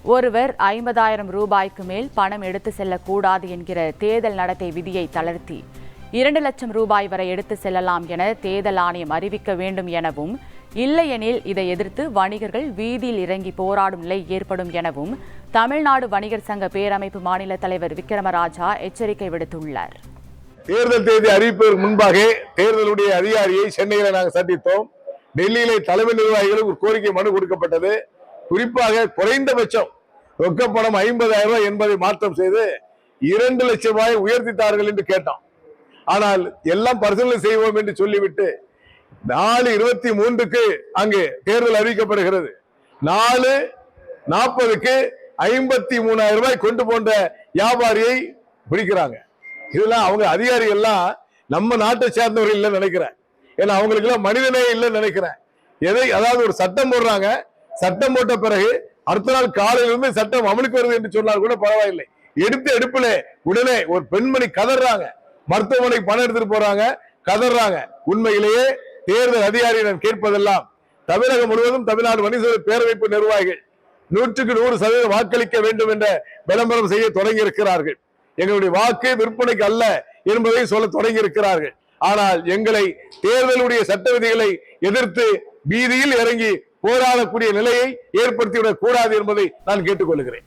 ஒருவர் 50,000 ரூபாய்க்கு மேல் பணம் எடுத்து செல்லக்கூடாது என்கிற தேர்தல் நடத்தை விதியை தளர்த்தி 2 லட்சம் ரூபாய் வரை எடுத்து செல்லலாம் என தேர்தல் ஆணையம் அறிவிக்க வேண்டும் எனவும், இல்லையெனில் இதை எதிர்த்து வணிகர்கள் வீதியில் இறங்கி போராடும் நிலை ஏற்படும் எனவும் தமிழ்நாடு வணிகர் சங்க பேரமைப்பு மாநில தலைவர் விக்ரமராஜா எச்சரிக்கை விடுத்துள்ளார். தேர்தல் தேதி அறிவிப்பதற்கு முன்பாக தேர்தலுடைய அதிகாரியை சென்னையில் நாங்கள் சந்தித்தோம். டெல்லியிலே தலைமை நிர்வாகிகளுக்கு ஒரு கோரிக்கை மனு கொடுக்கப்பட்டது. குறிப்பாக குறைந்தபட்சம் ரொக்க பணம் 50,000 ரூபாய் என்பதை மாற்றம் செய்து 2 லட்சம் ரூபாய் உயர்த்தித்தார்கள் என்று கேட்டோம். ஆனால் எல்லாம் பரிசீலனை செய்வோம் என்று சொல்லிவிட்டு 4/23 அங்கு தேர்தல் அறிவிக்கப்படுகிறது. 4/40 53,000 ரூபாய் கொண்டு போன்ற வியாபாரியை பிடிக்கிறாங்க. இதெல்லாம் அவங்க அதிகாரிகள்லாம் நம்ம நாட்டை சேர்ந்தவர்கள் இல்லைன்னு நினைக்கிறேன். ஏன்னா அவங்களுக்கு எல்லாம் மனிதனே இல்லைன்னு நினைக்கிறேன். அதாவது ஒரு சட்டம் போடுறாங்க, சட்டம் போட்ட பிறகு அடுத்த நாள் காலையிலிருந்து சட்டம் அமலுக்கு வருது என்று சொன்னால் கூட பரவாயில்லை. எடுப்பில உடனே ஒரு பெண்மணி கதறாங்க, மருத்துவமனைக்கு பணம் எடுத்துட்டு போறாங்க, கதறாங்க. உண்மையிலேயே தேர்தல் அதிகாரியிடம் கேட்பதெல்லாம் தமிழகம் முழுவதும் தமிழ்நாடு வணிகர் பேரமைப்பு நிர்வாகிகள் 100% வாக்களிக்க வேண்டும் என்ற விளம்பரம் செய்ய தொடங்கி இருக்கிறார்கள். எங்களுடைய வாக்கு விற்பனைக்கு அல்ல என்பதை சொல்ல தொடங்கி இருக்கிறார்கள். ஆனால் எங்களை தேர்தலுடைய சட்ட விதிகளை எதிர்த்து வீதியில் இறங்கி போராடக்கூடிய நிலையை ஏற்படுத்திவிடக் கூடாது என்பதை நான் கேட்டுக்கொள்கிறேன்.